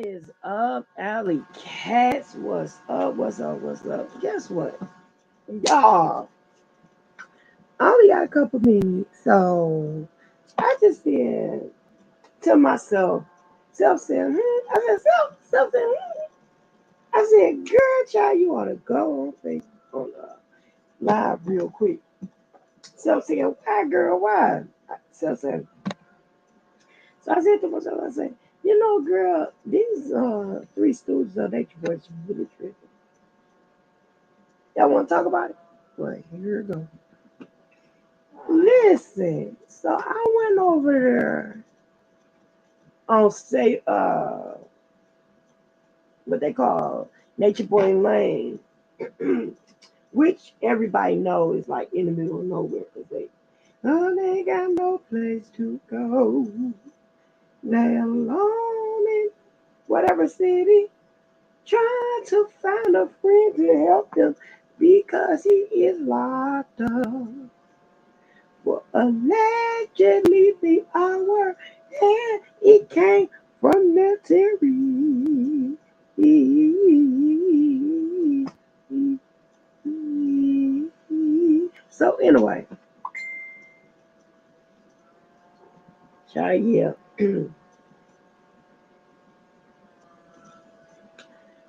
Is up, Alley Cats? What's up? What's up? What's up? Guess what? Y'all, I only got a couple minutes, so I just said to myself, self said, I said, self said, I said, girl, child, you ought to go on Facebook on live real quick. Self said, why, girl, why? Self said, so I said to myself, I said, girl, these three Stooges of nature boys really tripping. Y'all want to talk about it? Well, here we go. Listen, so I went over there on say what they call Nature Boy Lane, which everybody knows is like in the middle of nowhere because they got no place to go. They alone in whatever city, trying to find a friend to help them because he is locked up. For allegedly the hour, and it came from military. So anyway, yeah.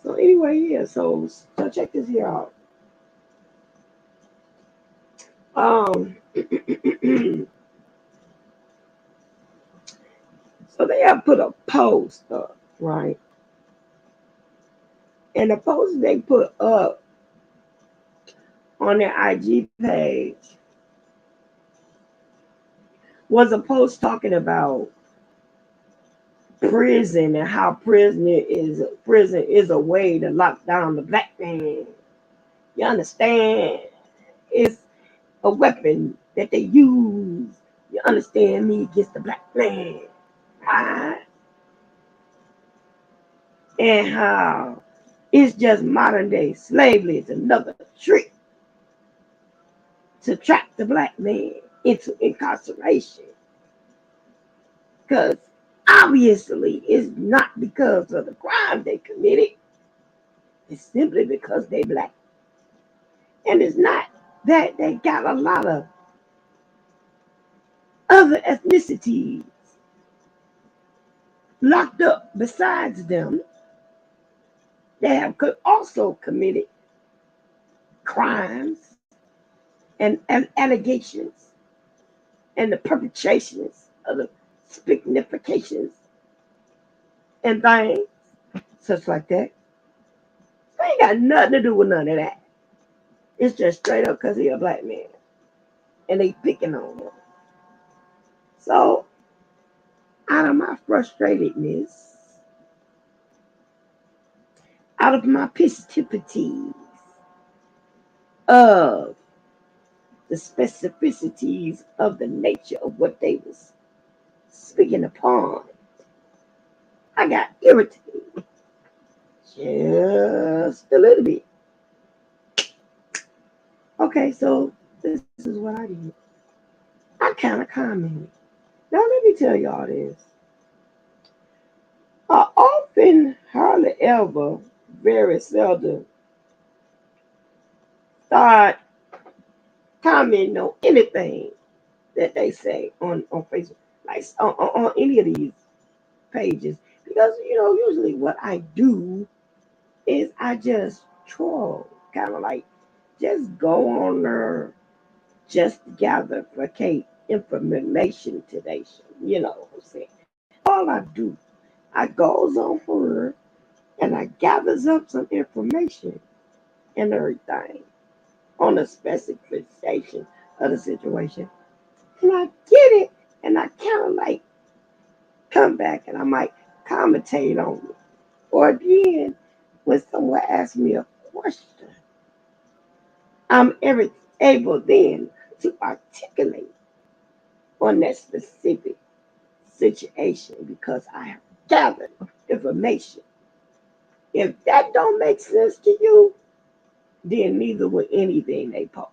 So anyway, yeah. So check this here out. Um, so they have put a post up, right? And the post they put up on their IG page was a post talking about prison and how prison is a way to lock down the black man. You understand? It's a weapon that they use. You understand me against the black man. Right? And how it's just modern day slavery. It's another trick to trap the black man into incarceration. Because obviously it's not because of the crime they committed. It's simply because they black. And it's not that they got a lot of other ethnicities locked up besides them that have also committed crimes and allegations and the perpetrations of the significations and things such like that. So ain't got nothing to do with none of that. It's just straight up because he a black man and they picking on him. So out of my frustratedness, out of my pissitivities of the specificities of the nature of what they was speaking upon, I got irritated just a little bit. Okay, so this is what I did. I kind of commented. Now let me tell y'all this. I often, hardly ever, very seldom start commenting on anything that they say on Facebook, like on any of these pages. Because, usually what I do is I just troll, kind of like just go on there, just gather, placate information today. You know what I'm saying? All I do, I goes on her and I gathers up some information and everything on the specification of the situation. And I get it and I kind of like come back and I might commentate on it. Or again, when someone asks me a question, I'm able then to articulate on that specific situation because I have gathered information. If that don't make sense to you, then neither will anything they post.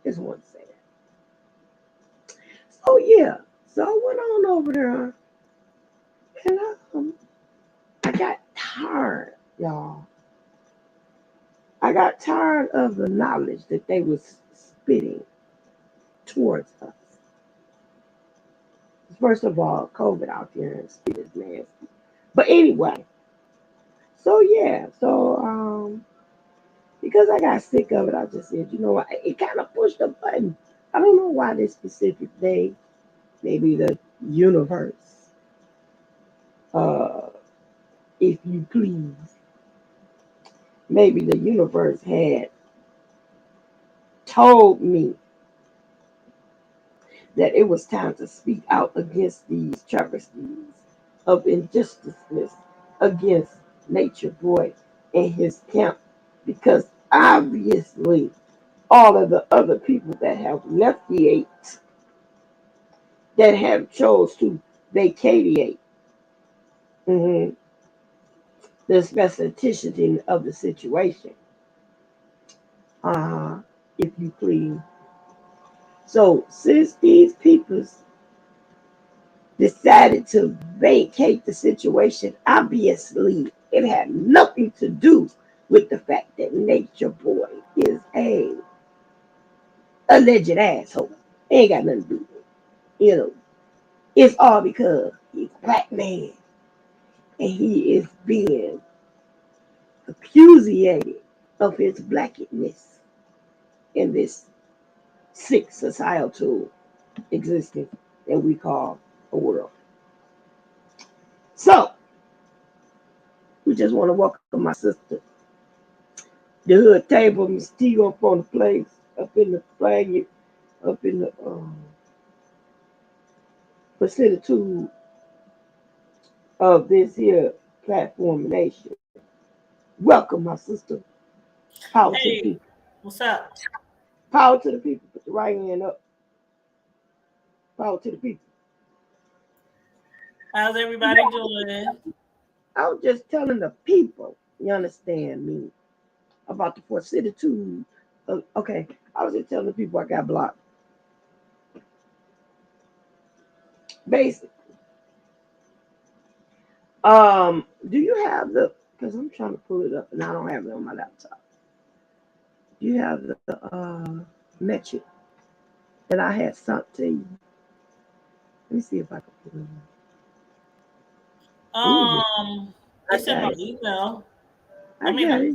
Just want to say that. So yeah, so I went on over there and I got tired, y'all. I got tired of the knowledge that they was spitting towards us. First of all, COVID out there and spit is nasty. But anyway, so yeah, so because I got sick of it, I just said, you know what, it kind of pushed a button. I don't know why this specific day, maybe the universe, uh, if you please, maybe the universe had told me that it was time to speak out against these travesties of injustice against Nature Boy and his camp, because obviously all of the other people that have left the eight, that have chose to vacate mm-hmm, the specificity of the situation, uh, if you please. So since these peoples decided to vacate the situation, obviously it had nothing to do with the fact that Nature Boy is a alleged asshole. It ain't got nothing to do with it. You know, it's all because he's a black man and he is being accusated of his blackness in this sick societal existence that we call a world. So we just want to welcome my sister. The hood table is still up on the place, up in the flag, up in the vicinity of this here platform nation. Welcome, my sister. Power to the Hey, people. what's up? Power to the people. Put the right hand up. Power to the people. How's everybody doing? I was just telling the people, you understand me, about the fortitude. Okay, I was just telling the people I got blocked. Basic. Do you have the? Because I'm trying to pull it up and I don't have it on my laptop. Do you have the metric that I had sent to you? Let me see if I can pull it up. Ooh, I it's in got my it. email. I I mean, got it.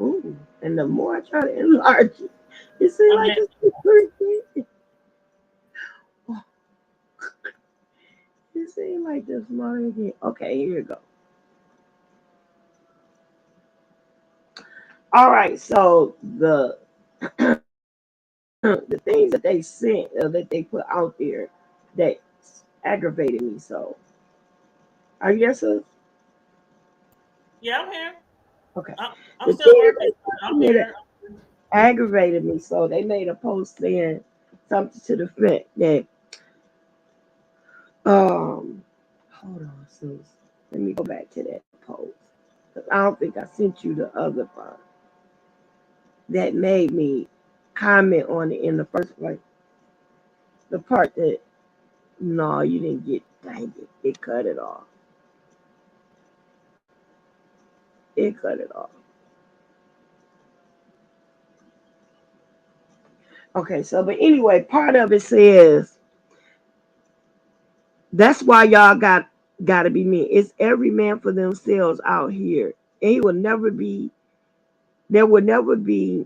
Ooh, and the more I try to enlarge it, it seems I like mean, it's freaking. Oh, it seems like this smaller again. Okay, here you go. All right, so the the things that they sent that they put out there that aggravated me. So, I guess yeah, I'm here. okay. I'm The still thing that working. they sent I'm to me that here. aggravated me. So they made a post saying something to the effect that hold on, sis. Let me go back to that post. 'Cause I don't think I sent you the other part that made me comment on it in the first place. The part that no, you didn't get. Dang it! It cut it off. It cut it off. Okay, so but anyway, part of it says that's why y'all gotta be men. It's every man for themselves out here. And he will never be there will never be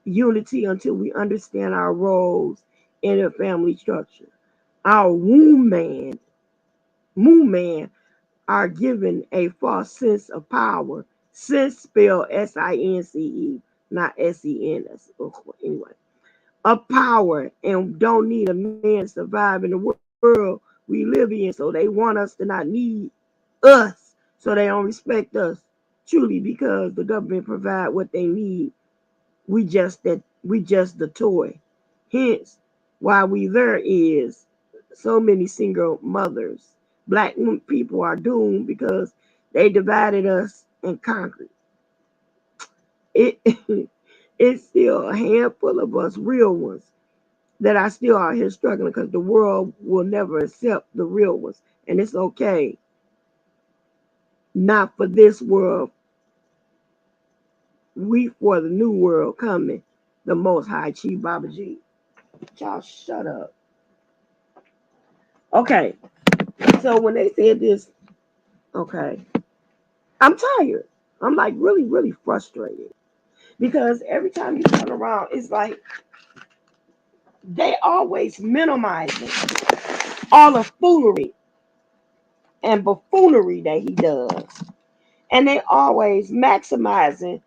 unity until we understand our roles in a family structure. Our moon man are given a false sense of power. Sense spelled SINCE, not SEN. Anyway, of power and don't need a man to survive in the world we live in. So they want us to not need us. So they don't respect us truly because the government provide what they need. We just the toy. Hence, why we there is so many single mothers. Black people are doomed because they divided us and conquered. It it's still a handful of us real ones that are still out here struggling because the world will never accept the real ones. And it's okay. Not for this world, we for the new world coming. The Most High Chief Baba G. Y'all shut up. Okay, so when they said this, okay, I'm tired. I'm like really, really frustrated because every time you turn around, it's like they always minimizing all the foolery and buffoonery that he does. And they always maximizing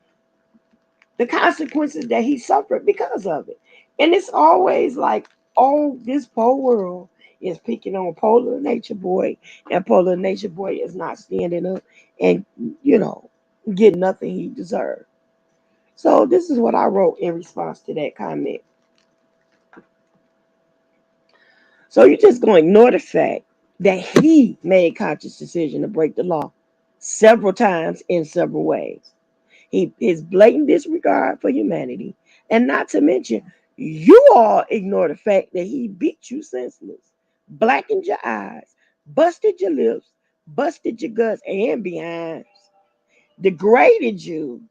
the consequences that he suffered because of it. And it's always like, oh, this poor world is picking on Polar Nature Boy, and Polar Nature Boy is not standing up and, you know, getting nothing he deserved. So this is what I wrote in response to that comment. So you're just going to ignore the fact that he made a conscious decision to break the law several times in several ways. His blatant disregard for humanity, and not to mention, you all ignore the fact that he beat you senseless, blackened your eyes, busted your lips, busted your guts and behinds, degraded you.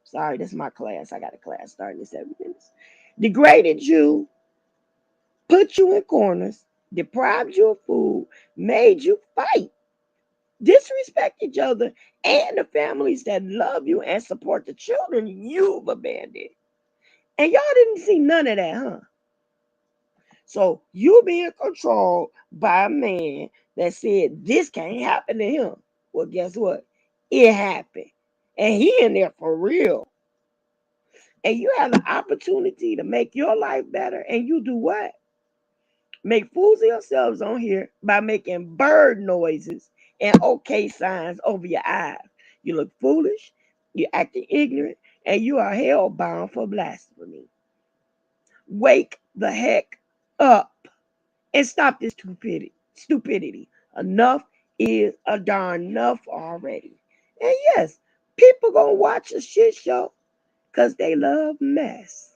Sorry, that's my class. I got a class starting in 7 minutes. Degraded you, put you in corners, deprived you of food, made you fight, disrespect each other and the families that love you and support the children you've abandoned. And y'all didn't see none of that, huh? So you being controlled by a man that said this can't happen to him. Well, guess what? It happened. And he in there for real. And you have the opportunity to make your life better. And you do what? Make fools of yourselves on here by making bird noises and okay signs over your eyes. You look foolish, you're acting ignorant, and you are hell bound for blasphemy. Wake the heck up and stop this stupidity. Enough is a darn enough already. And yes, people gonna watch a shit show because they love mess.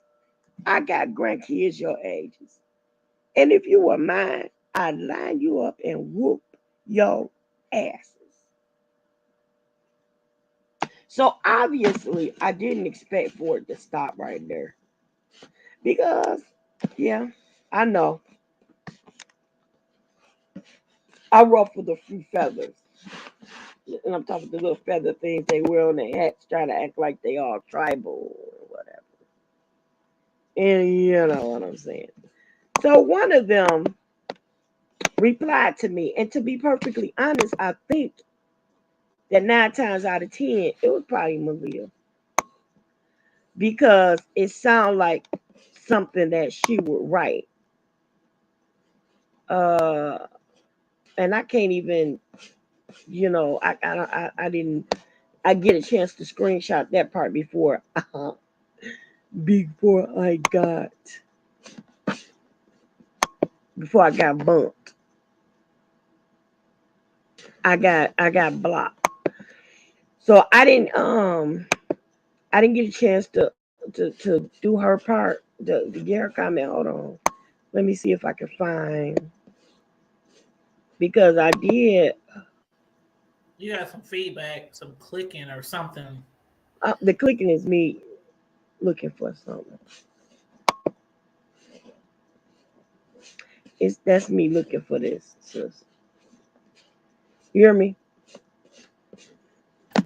I got grandkids your ages. And if you were mine, I'd line you up and whoop your asses. So obviously, I didn't expect for it to stop right there. Because, yeah, I know. I ruffled a few feathers. And I'm talking the little feather things they wear on their hats, trying to act like they all tribal or whatever. And you know what I'm saying. So one of them replied to me. And to be perfectly honest, I think that 9 times out of 10, it was probably Malia. Because it sounded like something that she would write. Uh, and I can't even, I didn't. I get a chance to screenshot that part before I got bumped. I got blocked. So I didn't get a chance to do her part to get her comment. Hold on. Let me see if I can find because I did. You got some feedback, some clicking or something. The clicking is me looking for something. That's me looking for this, sis. You hear me?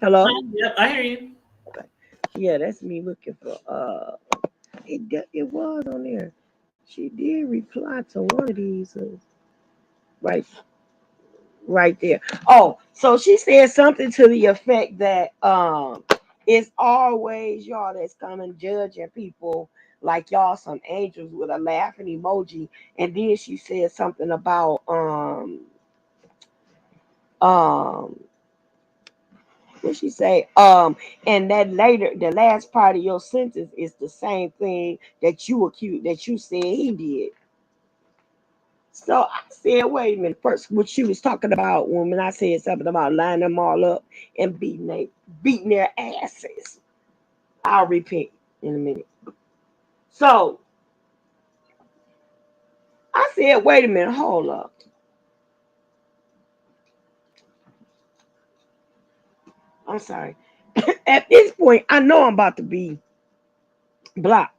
Hello? Yep, I hear you. Okay. Yeah, that's me looking for it was on there. She did reply to one of these right right there. Oh, so she said something to the effect that it's always y'all that's coming judging people like y'all some angels with a laughing emoji. And then she said something about um what she say? And that later, the last part of your sentence is the same thing that you said he did. So I said, wait a minute. First, what she was talking about when I said something about lining them all up and beating their asses. I'll repeat in a minute. So I said, wait a minute, hold up. I'm sorry. At this point, I know I'm about to be blocked.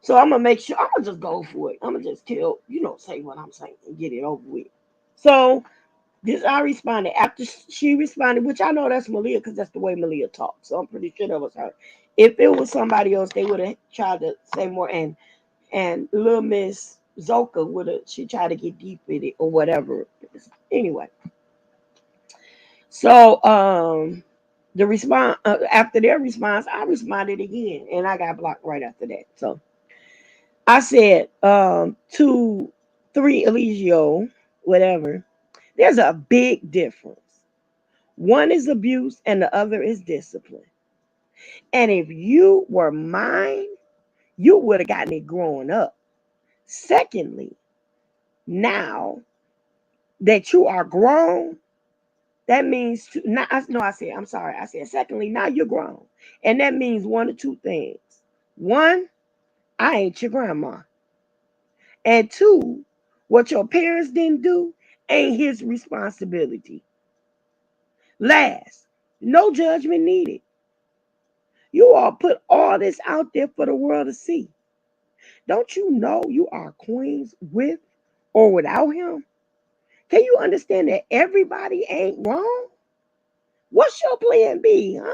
So I'm gonna make sure I'm gonna just go for it. I'm gonna just tell, say what I'm saying and get it over with. So this I responded after she responded, which I know that's Malia because that's the way Malia talks. So I'm pretty sure that was her. If it was somebody else, they would have tried to say more. And little Miss Zoka would have she tried to get deep with it or whatever. Anyway, so the response after their response, I responded again, and I got blocked right after that. So I said, 2, 3, Eligio, whatever. There's a big difference. One is abuse and the other is discipline. And if you were mine, you would have gotten it growing up. Secondly, now that you are grown, that means not no, I said, I'm sorry. I said, secondly, now you're grown. And that means one of two things. One, I ain't your grandma. And two, what your parents didn't do ain't his responsibility. Last, no judgment needed. You all put all this out there for the world to see. Don't you know you are queens with or without him? Can you understand that everybody ain't wrong? What's your plan B, huh?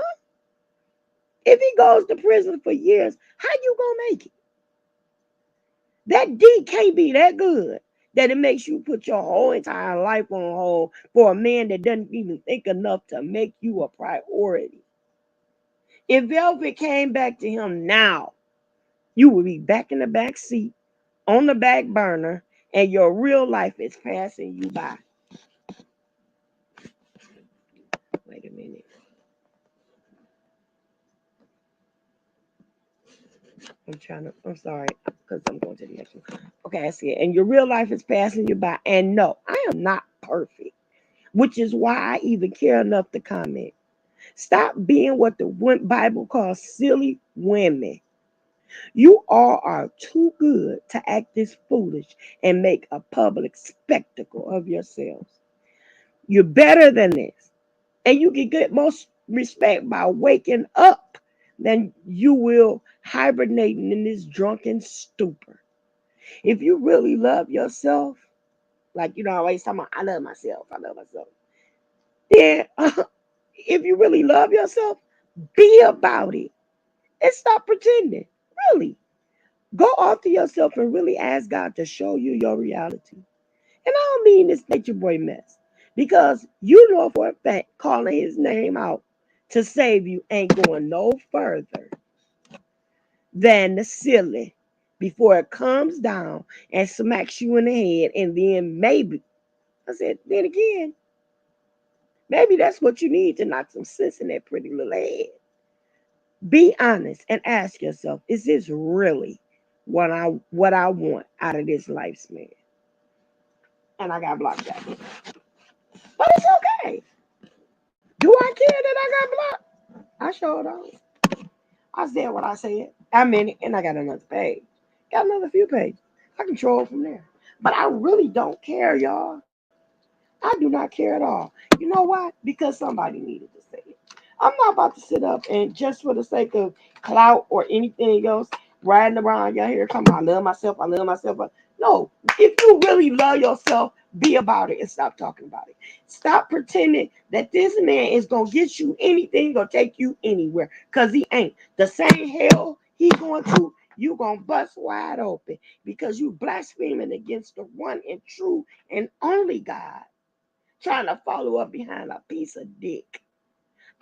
If he goes to prison for years, how you gonna make it? That D can't be that good that it makes you put your whole entire life on hold for a man that doesn't even think enough to make you a priority. If Velvet came back to him now, you would be back in the back seat on the back burner, and your real life is passing you by. Wait a minute. I'm sorry, because I'm going to the next one. Okay, I see it. And your real life is passing you by. And no, I am not perfect, which is why I even care enough to comment. Stop being what the Bible calls silly women. You all are too good to act this foolish and make a public spectacle of yourselves. You're better than this. And you can get most respect by waking up than you will hibernating in this drunken stupor. If you really love yourself, like I always talking about, I love myself. Then if you really love yourself, be about it and stop pretending. Really. Go off to yourself and really ask God to show you your reality. And I don't mean this nature boy mess. Because you know for a fact calling his name out to save you ain't going no further than the silly before it comes down and smacks you in the head. And then maybe, I said, then again, maybe that's what you need to knock some sense in that pretty little head. Be honest and ask yourself, is this really what I want out of this lifespan? And I got blocked out. But it's okay. Do I care that I got blocked? I sure don't. I said what I said. I meant it, and I got another page. Got another few pages. I control from there. But I really don't care, y'all. I do not care at all. You know why? Because somebody needed to say it. I'm not about to sit up and just for the sake of clout or anything else, riding around y'all here talking about I love myself, I love myself. No, if you really love yourself, be about it and stop talking about it. Stop pretending that this man is gonna get you anything or take you anywhere. Cause he ain't. The same hell he going to, you gonna bust wide open because you blaspheming against the one and true and only God trying to follow up behind a piece of dick.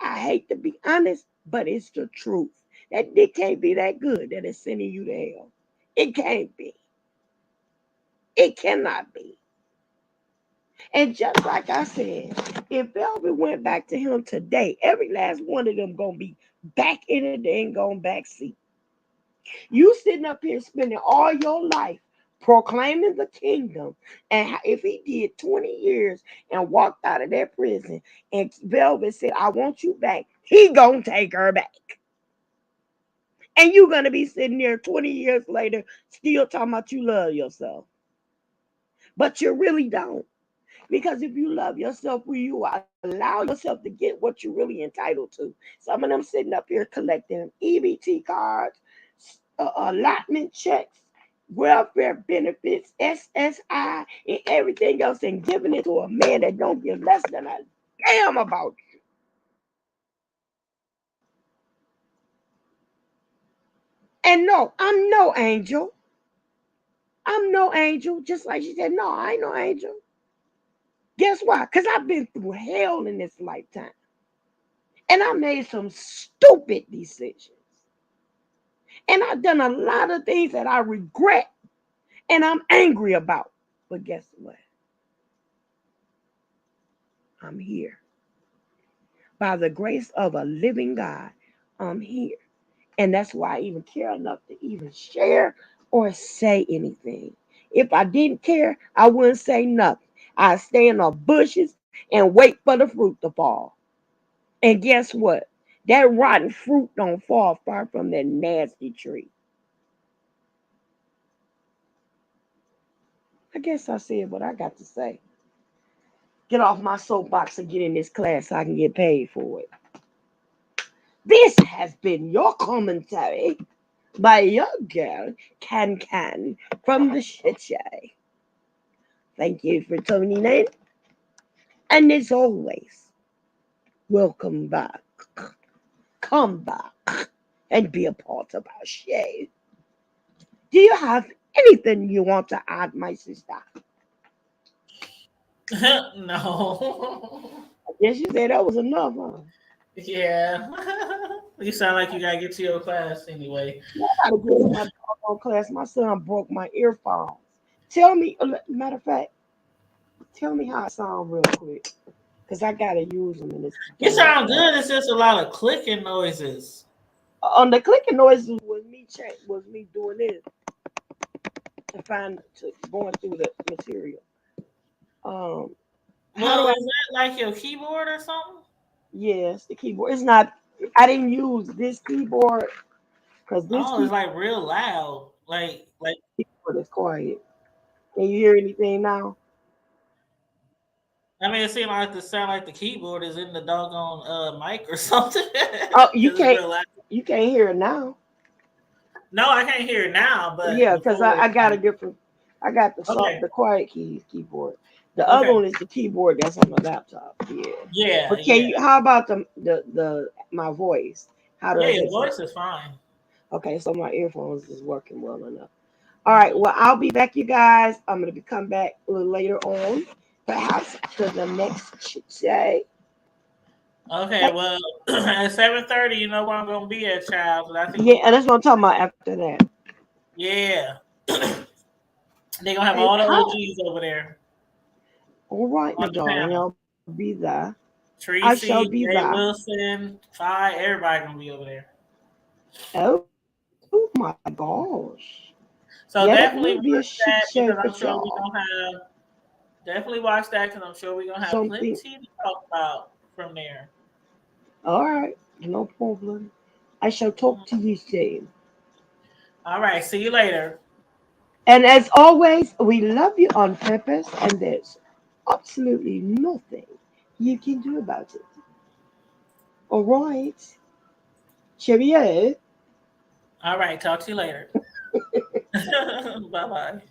I hate to be honest, but it's the truth. That dick can't be that good that it's sending you to hell. It can't be. It cannot be. And just like I said, if Velvet went back to him today, every last one of them gonna be back in the dang going back seat. You sitting up here spending all your life proclaiming the kingdom. And if he did 20 years and walked out of that prison and Velvet said, I want you back, he gonna take her back. And you gonna be sitting there 20 years later still talking about you love yourself. But you really don't. Because if you love yourself, will you allow yourself to get what you're really entitled to? Some of them sitting up here collecting EBT cards, allotment checks, welfare benefits, SSI, and everything else, and giving it to a man that don't give less than a damn about you. And no, I'm no angel. I'm no angel. Just like she said, no, I ain't no angel. Guess why? Because I've been through hell in this lifetime. And I made some stupid decisions. And I've done a lot of things that I regret and I'm angry about. But guess what? I'm here. By the grace of a living God, I'm here. And that's why I even care enough to even share or say anything. If I didn't care, I wouldn't say nothing. I'd stay in the bushes and wait for the fruit to fall. And guess what? That rotten fruit don't fall far from that nasty tree. I guess I said what I got to say. Get off my soapbox and get in this class so I can get paid for it. This has been your commentary by your girl, Can from the Shit Show. Thank you for tuning in. And as always, welcome back. Come back and be a part of our show. Do you have anything you want to add, my sister? No. I guess you said that was enough, huh? Yeah. You sound like you gotta get to your class anyway. I gotta go to my doggone class. My son broke my earphones. Tell me, matter of fact, tell me how I sound real quick. Because I gotta use them in this You damn sound class. good. It's just a lot of clicking noises. On the clicking noises was me was me doing this to going through the material. Um, how do Well, I? is that like your keyboard or something? Yes, the keyboard. It's not. I didn't use this keyboard because this Oh, it's like real loud. Like keyboard is quiet. Can you hear anything now? I mean, it seemed like the sound like the keyboard is in the doggone mic or something Oh, because it's real loud. you can't hear it now. No, I can't hear it now, but Yeah, because before I it's got a like different. I got okay, the quiet keyboard. The other okay, one is the keyboard that's on the laptop. Yeah. yeah, But can yeah, you? How about the my voice? How yeah. does Your it sound? voice is fine. Okay, so my earphones is working well enough. All right. Well, I'll be back, you guys. I'm gonna be come back a little later on, perhaps to the next day. Okay, well, at 7:30, you know where I'm gonna be at, child. 'Cause I think Yeah, and that's what I'm talking about after that. yeah, they're gonna have Hey, all the how? OGs over there. All right, On my the darling, panel. I'll be there. I shall be Tracy, there. Jay Wilson, Phi, everybody gonna be over there. Oh, my gosh. Yeah, So that will definitely be a watch shit that show because for I'm sure we're sure. gonna have definitely watch that because I'm sure we're gonna have Something. plenty to talk about from there. All right, no problem. I shall talk to you soon. All right, see you later. And as always, we love you on purpose, and there's absolutely nothing you can do about it. All right. Cheerio. All right, talk to you later. Bye bye.